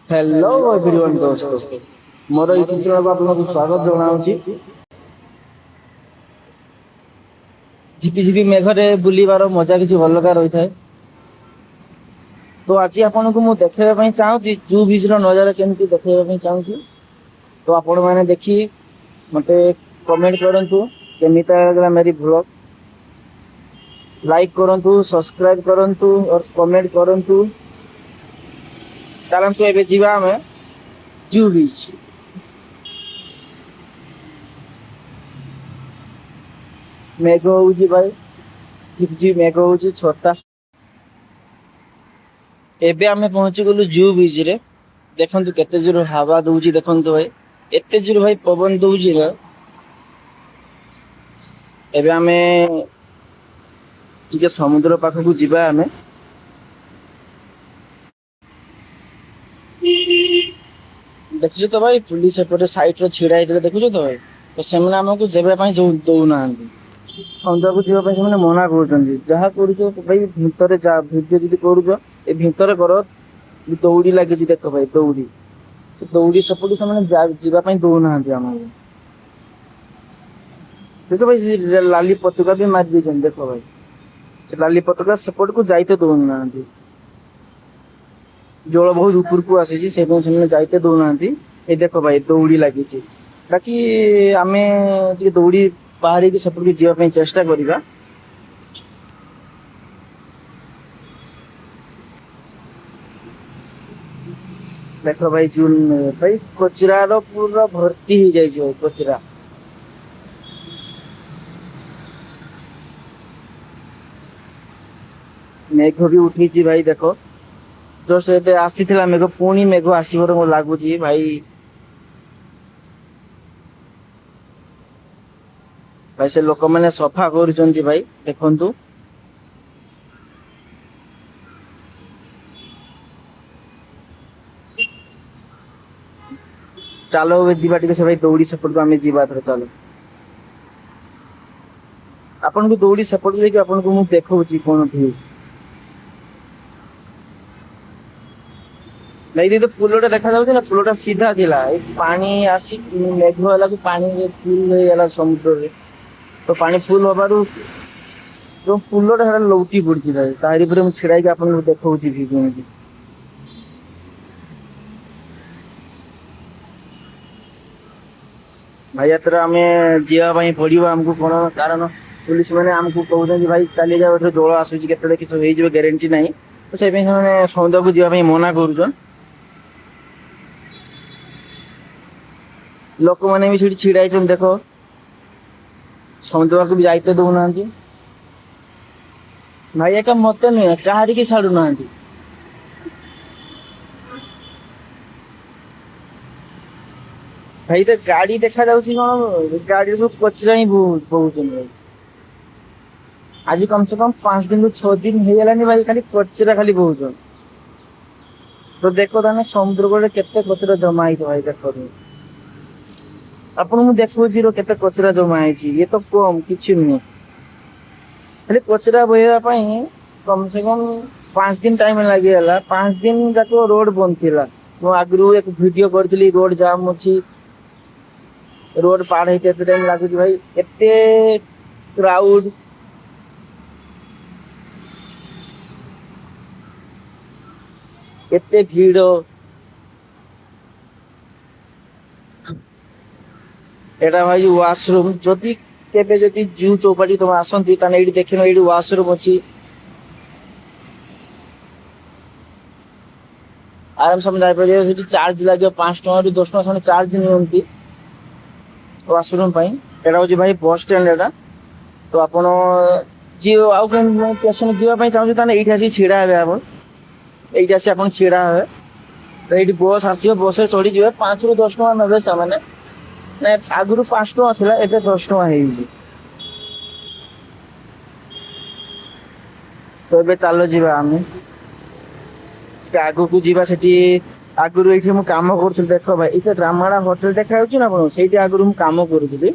Hello everyone दोस्तों मोर YouTube channel आपको स्वागत जनाऊँगी। झिपिझिपि मेघरे बुलिबार मजा किसी अलग रही है। तो आज आपको मु देखा चाहूँगी जू बीच नजारा केमती देखा चाहूँगी। तो आपण मैंने देखी मत कमेंट करूँ केमी लगा मेरी ब्लॉग, लाइक करूँ, सब्सक्राइब करूँ और कमेंट करूँ। चलतु एवं जीवा आम जू बीच। मेघ हूँ भाई, झिपझिप मेघ हूँ छता। एबे आमे पहुंची गलु जू बीच रे। देखंतु केते जोर हवा दउची, देखंतु भाई एते जोर भाई पवन दउची ना। एबे आमे टिके समुद्र पाखकु जिबा। आमे देखछु तो भाई पुलिस एपटे साइड रो छिड़ा हेतले, देखछु तो भाई। तो सेमना हमकु जेबे पई जो दउ नाहंती, समुद्र को जीवा पई सेमने मना करूचंदी। जहा करूचो भाई भितरे जा, वीडियो जदी करूचो ए भितरे करो। दौड़ी लगी देख भाई, दौड़ी से दौड़ी सपोर्ट से जीवाई दौना आमको। देखो भाई से लाली पताका भी मार दी। देख भाई से लाली पताका सपोर्ट को जाइते दौना। जल बहुत ऊपर को आसी से जाइते दौना। ये देख भाई दौड़ी लगी। बाकी आमे दौड़ी बाहरी की सपोर्ट को जीवाई चेष्टा करिबा। देख भाई जून भाई कचरा पूरा भर्ती हो जाए भाई कचरा। मेघ भी उठी भाई देख, जस्ट एबे आसीथिला मेघ, पुणी मेघ आसीबर मो लागुची भाई। भाई से लोक मैंने सफा करुचंती भाई, देखंतु। चलो जीवा टिके से भाई दौड़ी सपोर्ट को आमे जीवा थर। चलो आपन को दौड़ी सपोर्ट लेके आपन को मु देखौची कोन भी नहीं दी। तो पुलटा देखा जाउछ ना, पुलटा सीधा थिला। ए पानी आसी मेघ वाला को पानी रे फुल हो गेला समुद्र रे। तो पानी फुल होबारु जो पुलटा हरा लौटी पड़ची भाई। तारी पर मु छिड़ाई के आपन को देखौची वीडियो में। भाई यात्रा आमे जीवा पई पड़िबो हमको कोन कारण पुलिस माने हमको कहउछन कि भाई चली जाओ, एठो जळ आसुची केतले किछ होई जिवो ग्यारंटी नाही। तो से पे माने समुद्र को जीवा पई मना करूछन। लोक माने भी सिटी छिड़ाई छन, देखो समुद्र को भी जाइते दउना। भाई एका मते नहीं कहारी की छाड़ू ना। भाई तो गाड़ी देखा जाउची कोन, गाड़ी सब कचरा ही बहुत भाई। आज कम से कम 5 दिन 6 दिन हो गलानी भाई, खाली कचरा खाली बहुत। तो देखो ताने समुद्र को केते कचरा जमा है भाई। देखो आपन मु देखो जीरो केते कचरा जमा है। ये तो कम किछि नहीं, खाली कचरा बहेवा पई कम से कम 5 दिन टाइम लगी गला। 5 दिन जाको रोड बंद थिला। मु आगरु एक वीडियो करथिली, रोड जाम अछि, रोड पार है केते टाइम लागु भाई। एते क्राउड, एते भीड़। एटा भाई वाशरूम, जदि केबे जदि जू चौपाटी तुम आसंती ताने एडी देखिनो, एडी वाशरूम अछि। आराम से जाई परियो। सेठी चार्ज लागियो 5 टका रु 10 टका चार्ज नियंती वाशरूम पई। एटा होची भाई बस स्टैंड एटा। तो आपण जियो आउ केन पेशेंट जीवा पई चाहू ताने एठी आसी छिड़ा हेबे। आपण एठी आसी आपण छिड़ा हेबे। तो एठी बस आसीयो, बस रे चढ़ी जिवे। 5 रु 10 टका नबे सामाने ना। आगुरु 5 टका थिला, एबे 10 टका हेई जी। तो एबे चलो जीवा आमे आगु को जीवा। सेठी आगुरु एठी मु काम करथि। देखो भाई इते रामाड़ा होटल देखा होची ना, आपण सेठी आगुरु मु काम करथि।